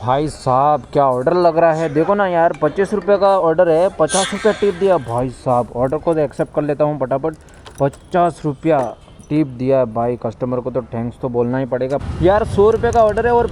भाई साहब क्या ऑर्डर लग रहा है, देखो ना यार 25 रुपये का ऑर्डर है, 50 रुपया टिप दिया। भाई साहब ऑर्डर को तो एक्सेप्ट कर लेता हूँ फटाफट। 50 रुपया टिप दिया है भाई, कस्टमर को तो थैंक्स तो बोलना ही पड़ेगा यार। 100 रुपये का ऑर्डर है और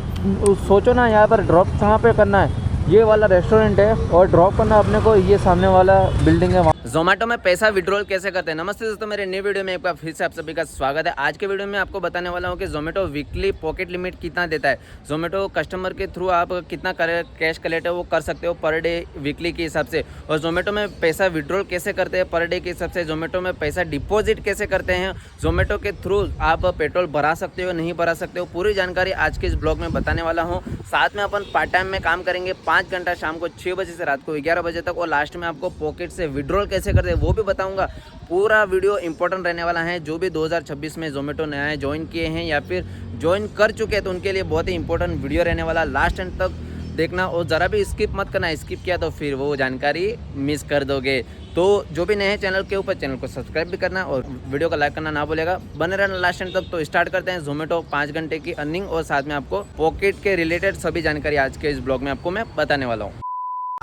सोचो ना यहाँ पर ड्रॉप कहाँ पे करना है, ये वाला रेस्टोरेंट है और ड्रॉप करना अपने को ये सामने वाला बिल्डिंग है। जोमेटो में पैसा विड्रॉल कैसे करते हैं। नमस्ते दोस्तों, मेरे नए वीडियो में एक बार फिर से आप सभी का स्वागत है। आज के वीडियो में आपको बताने वाला हूं कि जोमेटो वीकली पॉकेट लिमिट कितना देता है। जोमेटो कस्टमर के थ्रू आप कितना कैश कलेक्ट है वो कर सकते हो पर डे वीकली के हिसाब से, और जोमेटो में पैसा विड्रॉल कैसे करते हैं पर डे के हिसाब से, जोमेटो में पैसा डिपॉजिट कैसे करते हैं, जोमेटो के थ्रू आप पेट्रोल भरा सकते हो नहीं भरा सकते हो, पूरी जानकारी आज के इस ब्लॉग में बताने वाला हूँ। साथ में अपन पार्ट टाइम में काम करेंगे 5 घंटा, शाम को 6 बजे से रात को 11 बजे तक, और लास्ट में आपको पॉकेट से विड्रॉल कैसे करते हैं वो भी बताऊंगा। पूरा वीडियो इंपॉर्टेंट रहने वाला है। जो भी 2026 में जोमेटो नया ज्वाइन किए हैं या फिर ज्वाइन कर चुके हैं तो उनके लिए बहुत ही इंपॉर्टेंट वीडियो रहने वाला। लास्ट एंड तक देखना और ज़रा भी स्किप मत करना, स्किप किया तो फिर वो जानकारी मिस कर दोगे। तो जो भी नए हैं चैनल के ऊपर, चैनल को सब्सक्राइब भी करना और वीडियो को लाइक करना ना भूलेगा। बने रहना लास्ट एंड तक। तो स्टार्ट करते हैं जोमेटो 5 घंटे की अर्निंग और साथ में आपको पॉकेट के रिलेटेड सभी जानकारी आज के इस ब्लॉग में आपको मैं बताने वाला हूँ।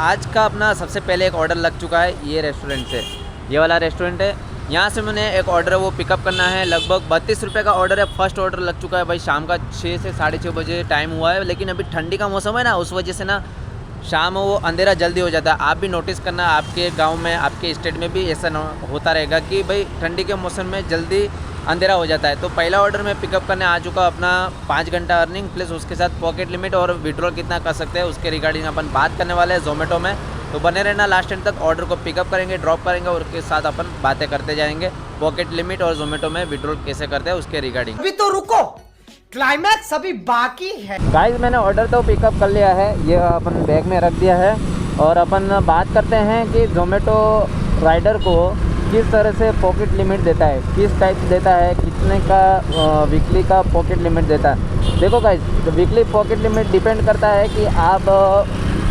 आज का अपना सबसे पहले एक ऑर्डर लग चुका है ये रेस्टोरेंट से, ये वाला रेस्टोरेंट है। यहाँ से मैंने एक ऑर्डर है वो पिकअप करना है। लगभग 32 रुपये का ऑर्डर है। फर्स्ट ऑर्डर लग चुका है भाई। शाम का 6 से 6:30 बजे टाइम हुआ है, लेकिन अभी ठंडी का मौसम है ना, उस वजह से ना शाम वो अंधेरा जल्दी हो जाता है। आप भी नोटिस करना, आपके गांव में आपके स्टेट में भी ऐसा होता रहेगा कि भाई ठंडी के मौसम में जल्दी अंधेरा हो जाता है। तो पहला ऑर्डर मैं पिकअप करने आ चुका अपना 5 घंटा अर्निंग प्लस उसके साथ पॉकेट लिमिट और विड्रॉल कितना कर सकते हैं उसके रिगार्डिंग अपन बात करने वाले हैं जोमेटो में। तो बने रहना लास्ट एंड तक। ऑर्डर को पिकअप करेंगे, ड्रॉप करेंगे और उसके साथ अपन बातें करते जाएंगे पॉकेट लिमिट और जोमेटो में विड्रॉल कैसे करते हैं उसके रिगार्डिंग। अभी तो रुको, क्लाइमैक्स अभी बाकी है। गाइस मैंने ऑर्डर तो पिकअप कर लिया है, ये अपन बैग में रख दिया है और अपन बात करते हैं कि जोमेटो राइडर को किस तरह से पॉकेट लिमिट देता है, किस टाइप देता है, कितने का वीकली का पॉकेट लिमिट देता है। देखो guys, weekly pocket limit depend करता है कि आप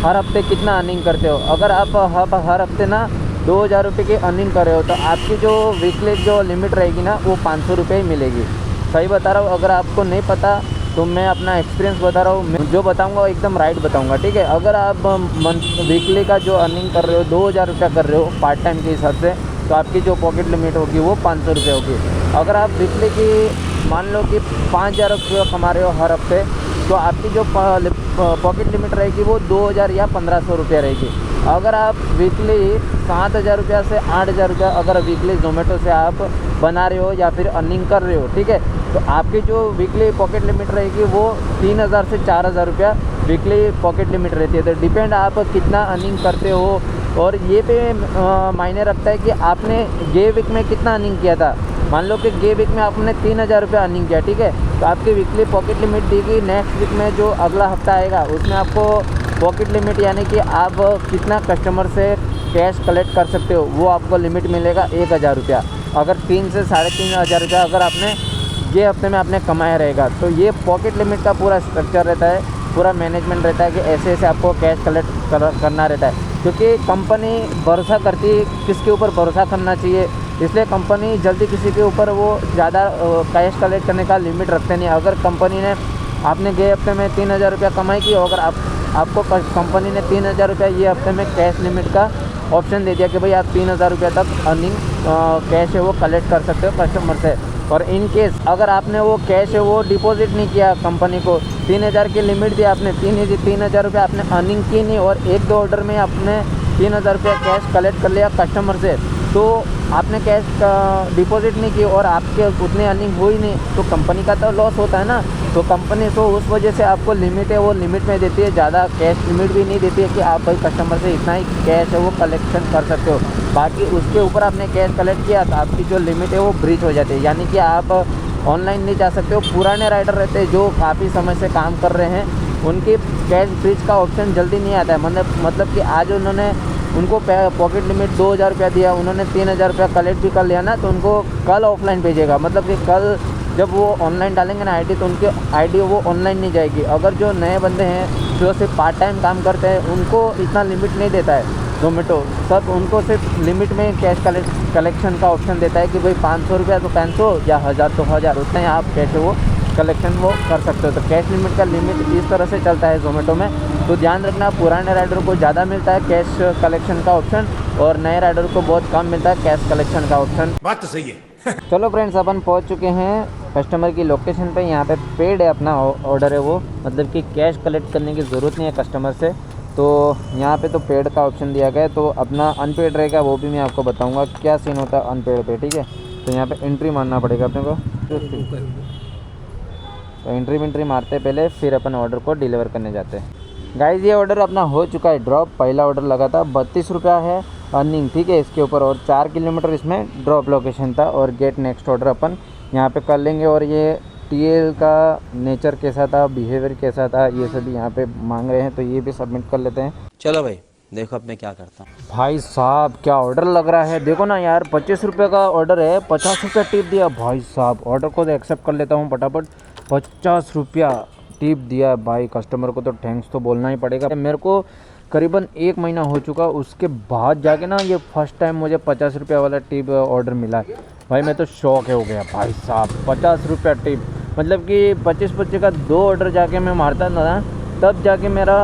हर हफ्ते कितना अर्निंग करते हो। अगर आप हर हफ्ते ना 2000 रुपये की अर्निंग कर रहे हो तो आपकी जो वीकली जो लिमिट रहेगी ना वो 500 रुपये ही मिलेगी। सही बता रहा हूँ, अगर आपको नहीं पता तो मैं अपना एक्सपीरियंस बता रहा हूँ, जो बताऊँगा एकदम राइट बताऊँगा, ठीक है। अगर आप वीकली का जो अर्निंग कर रहे हो 2000 रुपया कर रहे हो पार्ट टाइम के हिसाब से, तो आपकी जो पॉकेट लिमिट होगी वो 500 रुपये होगी। अगर आप वीकली की मान लो कि 5000 रुपये कमा रहे हो हर हफ्ते, तो आपकी जो पॉकेट लिमिट रहेगी वो 2000 या 1500 रुपया रहेगी। अगर आप वीकली 7000 रुपया से 8000 रुपया अगर वीकली जोमेटो से आप बना रहे हो या फिर अर्निंग कर रहे हो, ठीक है, तो आपकी जो वीकली पॉकेट लिमिट रहेगी वो 3000 से 4000 रुपया वीकली पॉकेट लिमिट रहती है। तो डिपेंड आप कितना अर्निंग करते हो और ये पे मायने रखता है कि आपने गे वीक में कितना अर्निंग किया था। मान लो कि गे वीक में आपने 3000 रुपया अर्निंग किया, ठीक है, तो आपकी वीकली पॉकेट लिमिट देगी। नेक्स्ट वीक में जो अगला हफ्ता आएगा उसमें आपको पॉकेट लिमिट यानी कि आप कितना कस्टमर से कैश कलेक्ट कर सकते हो वो आपको लिमिट मिलेगा 1000 रुपया। अगर 3 से 3500 रुपया अगर आपने ये हफ्ते में आपने कमाया रहेगा, तो ये पॉकेट लिमिट का पूरा स्ट्रक्चर रहता है, पूरा मैनेजमेंट रहता है कि ऐसे ऐसे आपको कैश कलेक्ट करना रहता है। क्योंकि कंपनी भरोसा करती है, किसके ऊपर भरोसा करना चाहिए, इसलिए कंपनी जल्दी किसी के ऊपर वो ज़्यादा कैश कलेक्ट करने का लिमिट रखते नहीं। अगर कंपनी ने आपने गए हफ्ते में 3000 रुपया कमाई की, अगर आपको कंपनी ने 3000 रुपया ये हफ्ते में कैश लिमिट का ऑप्शन दे दिया कि भाई आप 3000 रुपया तक अर्निंग कैश है वो कलेक्ट कर सकते हो कस्टमर से, और इन केस अगर आपने वो कैश है वो डिपॉजिट नहीं किया, कंपनी को 3000 की लिमिट दी, आपने 3000 रुपया आपने अर्निंग की नहीं और 1-2 ऑर्डर में आपने 3000 रुपया कैश कलेक्ट कर लिया कस्टमर से, तो आपने कैश डिपॉजिट नहीं की और आपके उतनी अर्निंग हुई नहीं, तो कंपनी का तो लॉस होता है ना। तो कंपनी तो उस वजह से आपको लिमिट है वो लिमिट में देती है, ज़्यादा कैश लिमिट भी नहीं देती है कि आप भाई कस्टमर से इतना ही कैश है वो कलेक्शन कर सकते हो। बाकी उसके ऊपर आपने कैश कलेक्ट किया तो आपकी जो लिमिट है वो ब्रीच हो जाती है, यानी कि आप ऑनलाइन नहीं जा सकते हो। पुराने राइडर रहते हैं जो काफ़ी समय से काम कर रहे हैं, उनकी कैश ब्रीच का ऑप्शन जल्दी नहीं आता है। मतलब कि आज उन्होंने उनको पॉकेट लिमिट 2000 रुपया दिया, उन्होंने 3000 रुपया कलेक्ट भी कर लिया ना, तो उनको कल ऑफलाइन भेजेगा। मतलब कि कल जब वो ऑनलाइन डालेंगे ना आईडी, तो उनकी आईडी वो ऑनलाइन नहीं जाएगी। अगर जो नए बंदे हैं जो सिर्फ पार्ट टाइम काम करते हैं उनको इतना लिमिट नहीं देता है जोमेटो, सब उनको सिर्फ लिमिट में कैश कलेक्शन का ऑप्शन देता है कि भाई 500 रुपया तो 500 या 1000 तो 1000, उतना ही आप कैश वो कलेक्शन वो कर सकते हो। तो कैश लिमिट का लिमिट इस तरह से चलता है ज़ोमेटो में। तो ध्यान रखना, पुराने राइडर को ज़्यादा मिलता है कैश कलेक्शन का ऑप्शन और नए राइडर को बहुत कम मिलता है कैश कलेक्शन का ऑप्शन। बात तो सही है। चलो फ्रेंड्स, अपन पहुंच चुके हैं कस्टमर की लोकेशन पे। यहाँ पे पेड है अपना ऑर्डर है वो, मतलब कि कैश कलेक्ट करने की ज़रूरत नहीं है कस्टमर से। तो यहाँ पे तो पेड का ऑप्शन दिया गया है। तो अपना अनपेड रहेगा वो भी मैं आपको बताऊंगा क्या सीन होता है अनपेड पे, ठीक है। तो यहाँ पे एंट्री मारना पड़ेगा अपने को। तो एंट्री मारते पहले, फिर अपन ऑर्डर को डिलीवर करने जाते हैं। गाइज ये ऑर्डर अपना हो चुका है ड्रॉप। पहला ऑर्डर लगा था 32 रुपया है अर्निंग, ठीक है, इसके ऊपर। और 4 किलोमीटर इसमें ड्रॉप लोकेशन था। और गेट नेक्स्ट ऑर्डर अपन यहाँ पे कर लेंगे। और ये टीएल का नेचर कैसा था, बिहेवियर कैसा था, ये सभी यहाँ पे मांग रहे हैं, तो ये भी सबमिट कर लेते हैं। चलो भाई देखो अब मैं क्या करता हूँ। भाई साहब क्या ऑर्डर लग रहा है, देखो ना यार, 25 रुपये का ऑर्डर है, 50 रुपया टिप दिया। भाई साहब ऑर्डर को तो एक्सेप्ट कर लेता हूँ फटाफट। 50 रुपया टिप दिया भाई, कस्टमर को तो थैंक्स तो बोलना ही पड़ेगा। मेरे को करीबन 1 महीना हो चुका, उसके बाद जाके ना ये फर्स्ट टाइम मुझे 50 रुपया वाला टिप ऑर्डर मिला है। भाई मैं तो शौक हो गया भाई साहब, 50 रुपया टिप, मतलब कि 25 का 2 ऑर्डर जाके मैं मारता था ना, तब जाके मेरा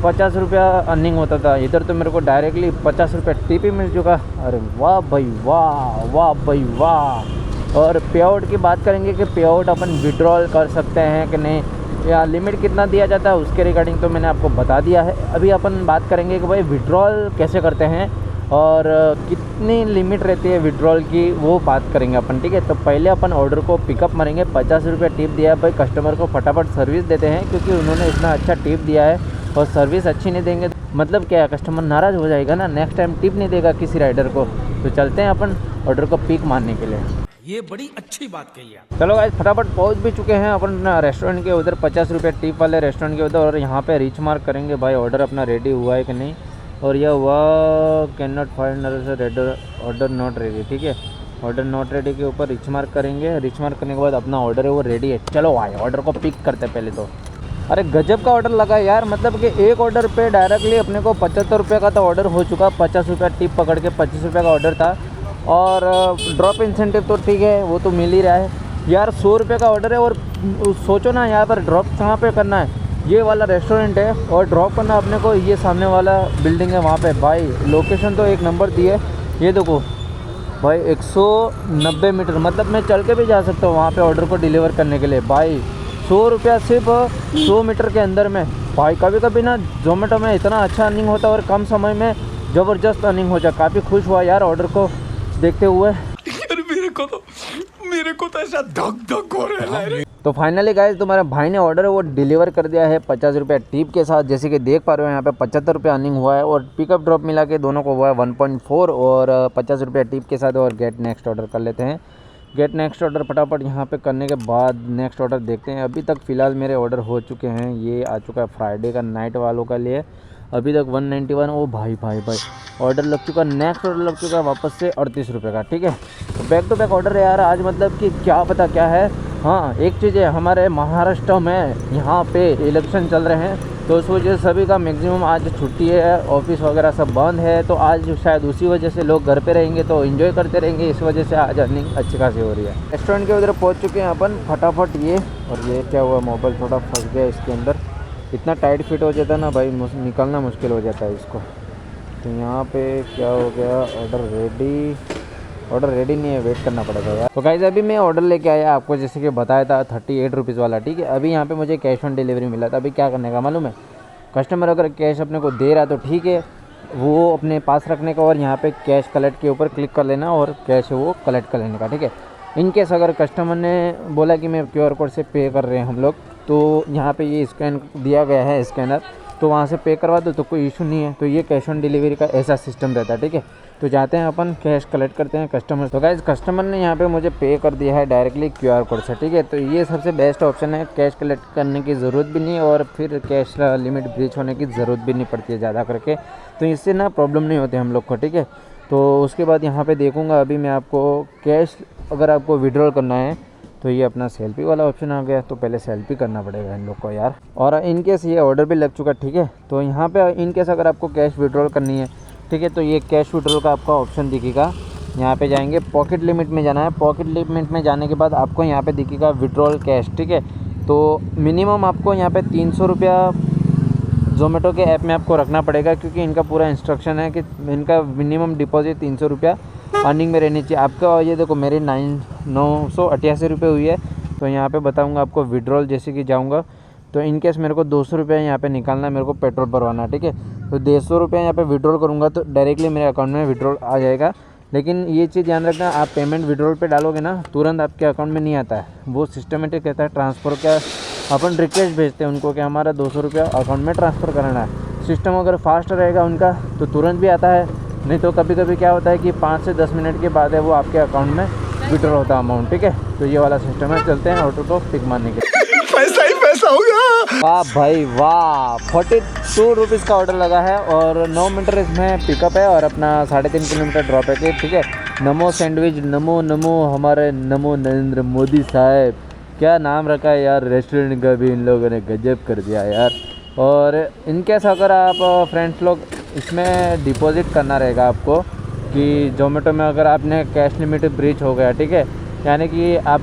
50 रुपया अर्निंग होता था। इधर तो मेरे को डायरेक्टली 50 रुपया टिप ही मिल चुका। अरे वाह भाई वाह, वाह भाई वाह। और पे आउट की बात करेंगे कि पे आउट अपन विड्रॉल कर सकते हैं कि नहीं, या लिमिट कितना दिया जाता है उसके रिगार्डिंग तो मैंने आपको बता दिया है। अभी अपन बात करेंगे कि भाई विड्रॉल कैसे करते हैं और कितनी लिमिट रहती है विड्रॉल की, वो बात करेंगे अपन, ठीक है। तो पहले अपन ऑर्डर को पिकअप मारेंगे। 50 रुपया टिप दिया है भाई, कस्टमर को फटाफट सर्विस देते हैं, क्योंकि उन्होंने इतना अच्छा टिप दिया है और सर्विस अच्छी नहीं देंगे मतलब क्या है, कस्टमर नाराज़ हो जाएगा ना, नेक्स्ट टाइम टिप नहीं देगा किसी राइडर को। तो चलते हैं अपन ऑर्डर को पिक मारने के लिए। ये बड़ी अच्छी बात कही है। चलो गाइस फटाफट पहुंच भी चुके हैं अपन रेस्टोरेंट के उधर, 50 रुपये टिप वाले रेस्टोरेंट के उधर। और यहाँ पे रीच मार्क करेंगे भाई ऑर्डर अपना रेडी हुआ है कि नहीं। और यह हुआ can not find order not ready, ठीक है। ऑर्डर नॉट रेडी के ऊपर रीच मार्क करेंगे। रीच मार्क करने के बाद अपना ऑर्डर है वो रेडी है। चलो भाई ऑर्डर को पिक करते हैं पहले तो। अरे गजब का ऑर्डर लगा यार, मतलब कि एक ऑर्डर पे डायरेक्टली अपने को 75 रुपये का तो ऑर्डर हो चुका। 50 रुपया टिप पकड़ के 25 रुपये का ऑर्डर था। और ड्रॉप इंसेंटिव तो ठीक है, वो तो मिल ही रहा है यार। 100 रुपये का ऑर्डर है और सोचो ना यहाँ पर ड्रॉप कहाँ पे करना है, ये वाला रेस्टोरेंट है और ड्रॉप करना अपने को ये सामने वाला बिल्डिंग है वहाँ पे। भाई लोकेशन तो एक नंबर दी है, ये देखो भाई 190 मीटर, मतलब मैं चल के भी जा सकता हूँ वहाँ पे ऑर्डर को डिलीवर करने के लिए। भाई 100 रुपया सिर्फ 100 मीटर के अंदर में। भाई कभी कभी ना ज़ोमेटो में इतना अच्छा अर्निंग होता है और कम समय में ज़बरदस्त अर्निंग हो जाए। काफ़ी खुश हुआ यार ऑर्डर को देखते हुए। मेरे को तो ऐसा धक धक हो रहा है। तो फाइनली गाइस तुम्हारे भाई ने ऑर्डर वो डिलीवर कर दिया है 50 रुपया टिप के साथ। जैसे कि देख पा रहे हो यहाँ पे 75 रुपया अर्निंग हुआ है और पिकअप ड्रॉप मिला के दोनों को हुआ है 1.4 और 50 रुपया टिप के साथ। और गेट नेक्स्ट ऑर्डर कर लेते हैं। गेट नेक्स्ट ऑर्डर फटाफट यहाँ पे करने के बाद नेक्स्ट ऑर्डर देखते हैं। अभी तक फ़िलहाल मेरे ऑर्डर हो चुके हैं, ये आ चुका है फ्राइडे का नाइट वालों का लिए। अभी तक 191। ओ भाई भाई भाई ऑर्डर लग चुका, नेक्स्ट ऑर्डर लग चुका है वापस से 38 रुपये का, ठीक है। तो बैक टू बैक ऑर्डर है यार आज, मतलब कि क्या पता क्या है। हाँ एक चीज़ है, हमारे महाराष्ट्र में यहाँ पे इलेक्शन चल रहे हैं, तो उस वजह से सभी का मैक्सिमम आज छुट्टी है, ऑफिस वगैरह सब बंद है। तो आज शायद उसी वजह से लोग घर पे रहेंगे, तो एंजॉय करते रहेंगे, इस वजह से आज अर्निंग अच्छी खासी हो रही है। रेस्टोरेंट के उधर पहुँच चुके हैं अपन फटाफट। ये और ये क्या हुआ, मोबाइल थोड़ा फंस गया इसके अंदर, इतना टाइट फिट हो जाता है ना भाई, निकलना मुश्किल हो जाता है इसको। तो यहाँ पे क्या हो गया, ऑर्डर रेडी नहीं है, वेट करना पड़ेगा यार। तो गाइस अभी मैं ऑर्डर लेके आया आपको, जैसे कि बताया था 38 रुपीज़ वाला, ठीक है। अभी यहाँ पे मुझे कैश ऑन डिलीवरी मिला था। अभी क्या करने का मालूम है, कस्टमर अगर कैश अपने को दे रहा है तो ठीक है, वो अपने पास रखने का और यहाँ पे कैश कलेक्ट के ऊपर क्लिक कर लेना और कैश है वो कलेक्ट कर लेने का, ठीक है। इनकेस अगर कस्टमर ने बोला कि मैं QR कोड से पे कर रहे हैं हम लोग, तो यहाँ पे ये स्कैन दिया गया है स्कैनर, तो वहाँ से पे करवा दो तो कोई इशू नहीं है। तो ये कैश ऑन डिलीवरी का ऐसा सिस्टम रहता है, ठीक है। तो जाते हैं अपन कैश कलेक्ट करते हैं कस्टमर। तो गाइस कस्टमर ने यहाँ पे मुझे पे कर दिया है डायरेक्टली QR कोड से, ठीक है। तो ये सबसे बेस्ट ऑप्शन है, कैश कलेक्ट करने की ज़रूरत भी नहीं और फिर कैश लिमिट ब्रीच होने की ज़रूरत भी नहीं पड़ती है ज़्यादा करके, तो इससे ना प्रॉब्लम नहीं होती हम लोग को, ठीक है। तो उसके बाद यहाँ पे देखूँगा अभी मैं आपको कैश अगर आपको विड्रॉल करना है तो ये अपना सेल्फी वाला ऑप्शन आ गया, तो पहले सेल्फी करना पड़ेगा इन लोग को यार। और इनकेस ये ऑर्डर भी लग चुका, ठीक है। तो यहाँ पे इनकेस अगर आपको कैश विड्रॉल करनी है, ठीक है, तो ये कैश विड्रॉल का आपका ऑप्शन दिखेगा। यहाँ पे जाएंगे, पॉकेट लिमिट में जाना है। पॉकेट लिमिट में जाने के बाद आपको यहाँ पे दिखेगा विड्रॉल कैश, ठीक है। तो मिनिमम आपको यहाँ पे 300 रुपया ज़ोमेटो के ऐप में आपको रखना पड़ेगा, क्योंकि इनका पूरा इंस्ट्रक्शन है कि इनका मिनिमम डिपॉजिट 300 रुपया अर्निंग में रहनी चाहिए आपका। ये देखो मेरी 988 रुपये हुई है। तो यहाँ पे बताऊँगा आपको विड्रॉल, जैसे कि जाऊँगा तो इन केस मेरे को 200 रुपया यहाँ पे निकालना है, मेरे को पेट्रोल भरवाना है, ठीक है। तो 150 रुपया यहाँ पे विड्रॉल करूँगा तो डायरेक्टली मेरे अकाउंट में विड्रॉल आ जाएगा। लेकिन ये चीज़ ध्यान रखना, आप पेमेंट विड्रॉल पे डालोगे ना, तुरंत आपके अकाउंट में नहीं आता है, वो सिस्टमेटिक कहता है ट्रांसफ़र का। अपन रिक्वेस्ट भेजते हैं उनको कि हमारा 200 रुपया अकाउंट में ट्रांसफ़र करना है। सिस्टम अगर फास्ट रहेगा उनका तो तुरंत भी आता है, नहीं तो कभी कभी क्या होता है कि 5 से 10 मिनट के बाद है वो आपके अकाउंट में विड्रॉल होता है अमाउंट, ठीक है। तो ये वाला सिस्टम है। चलते हैं ऑटो को पिक मारने के। पैसा ही पैसा होगा। वाह भाई वाह, 42 रुपीज़ का ऑर्डर लगा है और 9 मीटर इसमें पिकअप है और अपना 3.5 किलोमीटर ड्रॉप है, ठीक है। नमो सैंडविच, नमो नमो हमारे नमो नरेंद्र मोदी साहब, क्या नाम रखा है यार रेस्टोरेंट का भी इन लोगों ने, गजब कर दिया यार। और इनकेस अगर आप फ्रेंड्स लोग इसमें डिपॉजिट करना रहेगा आपको, कि ज़ोमेटो में अगर आपने कैश लिमिट ब्रीच हो गया, ठीक है, यानी कि आप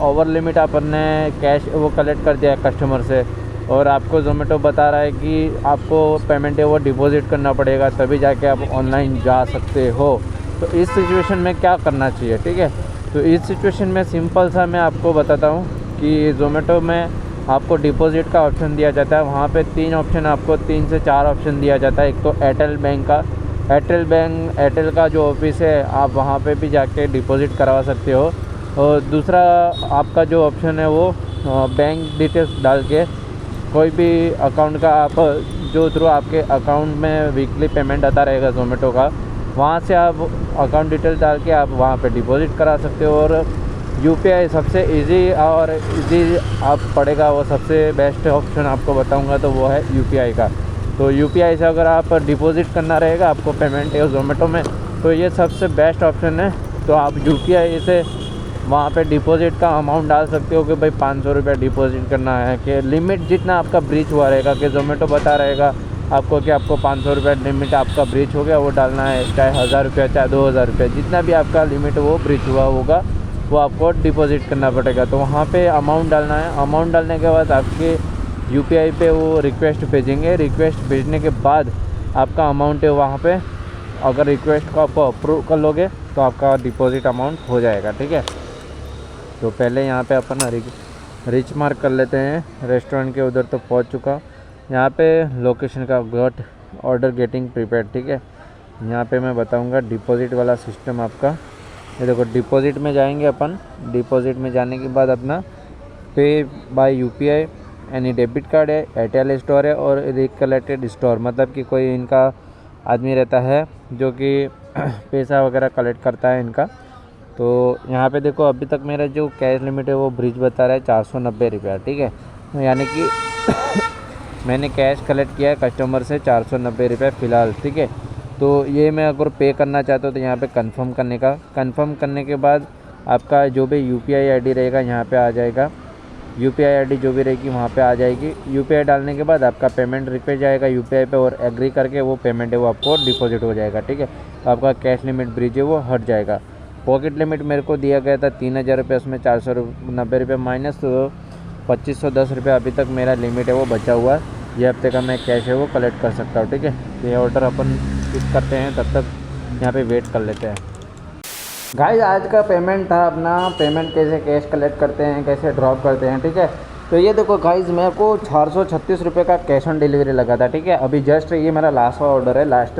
ओवर लिमिट आपने कैश वो कलेक्ट कर दिया कस्टमर से और आपको ज़ोमेटो बता रहा है कि आपको पेमेंट है वो डिपॉजिट करना पड़ेगा तभी जाके आप ऑनलाइन जा सकते हो। तो इस सिचुएशन में क्या करना चाहिए, ठीक है। तो इस सिचुएशन में सिंपल सा मैं आपको बताता हूँ कि ज़ोमेटो में आपको डिपॉजिट का ऑप्शन दिया जाता है। वहाँ पे 3 ऑप्शन, आपको 3 से 4 ऑप्शन दिया जाता है। एक तो एयरटेल बैंक का, एयरटेल का जो ऑफिस है आप वहाँ पे भी जाके डिपॉजिट करवा सकते हो। और दूसरा आपका जो ऑप्शन है वो बैंक डिटेल्स डाल के कोई भी अकाउंट का आप जो थ्रू आपके अकाउंट में वीकली पेमेंट आता रहेगा ज़ोमेटो का, वहाँ से आप अकाउंट डिटेल डाल के आप वहाँ पे डिपॉजिट करा सकते हो। और यूपीआई सबसे इजी और इजी आप पड़ेगा, वो सबसे बेस्ट ऑप्शन आपको बताऊंगा तो वो है यूपीआई का। तो यूपीआई से अगर आप डिपॉजिट करना रहेगा आपको पेमेंट है ज़ोमेटो में, तो ये सबसे बेस्ट ऑप्शन है। तो आप यूपीआई से वहाँ पे डिपॉजिट का अमाउंट डाल सकते हो कि भाई 500 रुपया डिपॉजिट करना है, कि लिमिट जितना आपका ब्रीच हुआ रहेगा, कि ज़ोमेटो बता रहेगा आपको कि आपको 500 रुपया लिमिट आपका ब्रीच हो गया वो डालना है, चाहे 1000 रुपया चाहे 2000 रुपया, जितना भी आपका लिमिट वो ब्रीच हुआ होगा वो आपको डिपॉजिट करना पड़ेगा। तो वहाँ पे अमाउंट डालना है। अमाउंट डालने के बाद आपके यूपीआई पे वो रिक्वेस्ट भेजेंगे। रिक्वेस्ट भेजने के बाद आपका अमाउंट है वहाँ पे, अगर रिक्वेस्ट को आप अप्रूव कर लोगे तो आपका डिपॉजिट अमाउंट हो जाएगा, ठीक है। तो पहले यहाँ पे अपन रिच मार्क कर लेते हैं। रेस्टोरेंट के उधर तो पहुँच चुका। यहाँ पे लोकेशन का गॉट ऑर्डर गेटिंग प्रीपेड, ठीक है। यहाँ पे मैं बताऊँगा डिपॉजिट वाला सिस्टम आपका। ये देखो डिपॉजिट में जाएंगे अपन। डिपॉजिट में जाने के बाद अपना पे बाय यूपीआई, यानी डेबिट कार्ड है, एयरटेल स्टोर है और रिकलेक्टेड स्टोर, मतलब कि कोई इनका आदमी रहता है जो कि पैसा वगैरह कलेक्ट करता है इनका। तो यहाँ पे देखो अभी तक मेरा जो कैश लिमिट है वो ब्रिज बता रहा है 490 रुपया, ठीक है। यानी कि मैंने कैश कलेक्ट किया है कस्टमर से 490 रुपये फ़िलहाल, ठीक है। तो ये मैं अगर पे करना चाहता हूँ तो यहाँ पे कंफर्म करने के बाद आपका जो भी यूपीआई आईडी रहेगा यहाँ पे आ जाएगा। यूपीआई आईडी जो भी रहेगी वहाँ पे आ जाएगी। यूपीआई डालने के बाद आपका पेमेंट रिक्वेस्ट जाएगा यूपीआई पे और एग्री करके वो पेमेंट है वो आपको डिपॉजिट हो जाएगा, ठीक है। तो आपका कैश लिमिट ब्रिज है वो हट जाएगा। पॉकेट लिमिट मेरे को दिया गया था 3000 रुपये, उसमें 490 रुपये माइनस 2510 रुपये अभी तक मेरा लिमिट है वो बचा हुआ है। ये हफ्ते का मैं कैश है वो कलेक्ट कर सकता हूँ, ठीक है। तो ये ऑर्डर अपन पिक करते हैं, तब तक यहाँ पे वेट कर लेते हैं। गाइस आज का पेमेंट था अपना। पेमेंट कैसे कैश कलेक्ट करते हैं, कैसे ड्रॉप करते हैं, ठीक है। तो ये देखो गाइस मेरे को 436 रुपये का कैश ऑन डिलीवरी लगा था, ठीक है। अभी जस्ट ये मेरा लास्ट ऑर्डर है, लास्ट।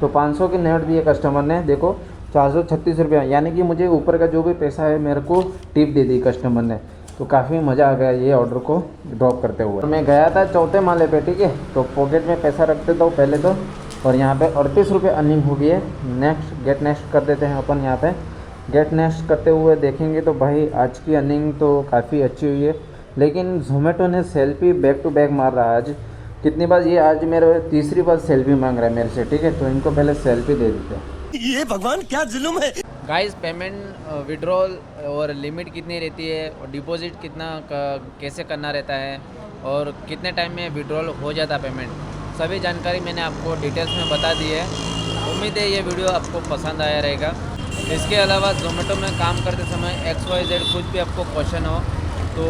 तो 500 की नोट दिए कस्टमर ने, देखो 436 रुपया, यानी कि मुझे ऊपर का जो भी पैसा है मेरे को टिप दे दी कस्टमर ने। तो काफ़ी मज़ा आ गया ये ऑर्डर को ड्रॉप करते हुए। तो मैं गया था 4थे माले पे, ठीक है। तो पॉकेट में पैसा रखते तो पहले तो, और यहाँ पे 38 रुपये अर्निंग हो गई है। नेक्स्ट गेट नेक्स्ट कर देते हैं अपन। यहाँ पे गेट नेक्स्ट करते हुए देखेंगे तो भाई आज की अर्निंग तो काफ़ी अच्छी हुई है। लेकिन ज़ोमेटो ने सेल्फी बैक टू बैक मार रहा है आज। कितनी बार ये आज मेरे तीसरी बार सेल्फी मांग रहा है मेरे से, ठीक है। तो इनको पहले सेल्फी दे देते हैं। ये भगवान क्या जुल्म है। गाइस पेमेंट विड्रॉल और लिमिट कितनी रहती है और डिपॉजिट कितना कैसे करना रहता है और कितने टाइम में विड्रॉल हो जाता पेमेंट, सभी जानकारी मैंने आपको डिटेल्स में बता दी है। उम्मीद है ये वीडियो आपको पसंद आया रहेगा। इसके अलावा जोमेटो में काम करते समय XYZ कुछ भी आपको क्वेश्चन हो तो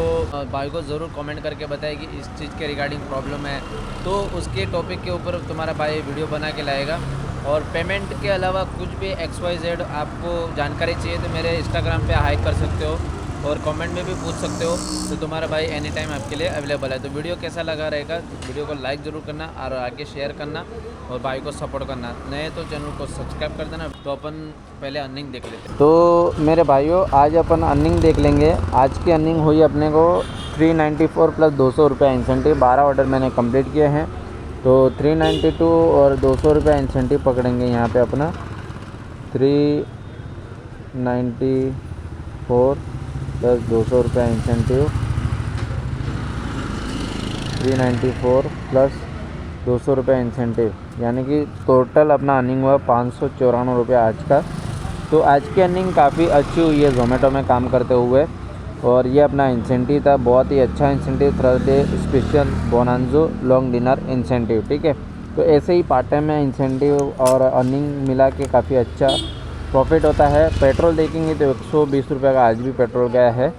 भाई को ज़रूर कमेंट करके बताए कि इस चीज़ के रिगार्डिंग प्रॉब्लम है, तो उसके टॉपिक के ऊपर तुम्हारा भाई वीडियो बना के लाएगा। और पेमेंट के अलावा कुछ भी XYZ आपको जानकारी चाहिए तो मेरे इंस्टाग्राम पे हाई कर सकते हो और कमेंट में भी पूछ सकते हो, तो तुम्हारा भाई एनी टाइम आपके लिए अवेलेबल है। तो वीडियो कैसा लगा रहेगा, वीडियो को लाइक ज़रूर करना और आगे शेयर करना और भाई को सपोर्ट करना। नए तो चैनल को सब्सक्राइब कर देना। तो अपन पहले अर्निंग देख लेते हैं। तो मेरे भाइयों आज अपन अर्निंग देख लेंगे। आज की अर्निंग हुई अपने को 394 प्लस 200 रुपये इंसेंटिव। 12 ऑर्डर मैंने कंप्लीट किए हैं, तो 392 और 200 रुपये इंसेंटिव पकड़ेंगे यहाँ पे अपना। 394 प्लस 200 रुपये इंसेंटिव, 394 प्लस 200 रुपये इंसेंटिव, यानी कि टोटल अपना अर्निंग हुआ 594 रुपये आज का। तो आज की अर्निंग काफ़ी अच्छी हुई है ज़ोमेटो में काम करते हुए। और ये अपना इंसेंटिव था, बहुत ही अच्छा incentive, Thursday special bonanza long dinner incentive. ठीक है, तो ऐसे ही पार्ट टाइम में इंसेंटिव और अर्निंग मिला के काफ़ी अच्छा प्रॉफिट होता है। पेट्रोल देखेंगे तो 120 रुपये का आज भी पेट्रोल गया है।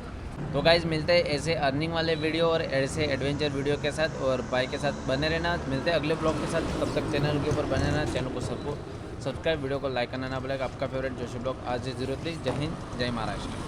तो गाइज मिलते हैं ऐसे अर्निंग वाले वीडियो और ऐसे एडवेंचर वीडियो के साथ, और भाई के साथ बने रहना। मिलते हैं अगले ब्लॉग के साथ, तब तक चैनल के ऊपर बने रहना। चैनल को सब्सक्राइब, वीडियो को लाइक करना ना भूलेगा। आपका फेवरेट जोशी ब्लॉग आज 03। जय हिंद, जय महाराष्ट्र।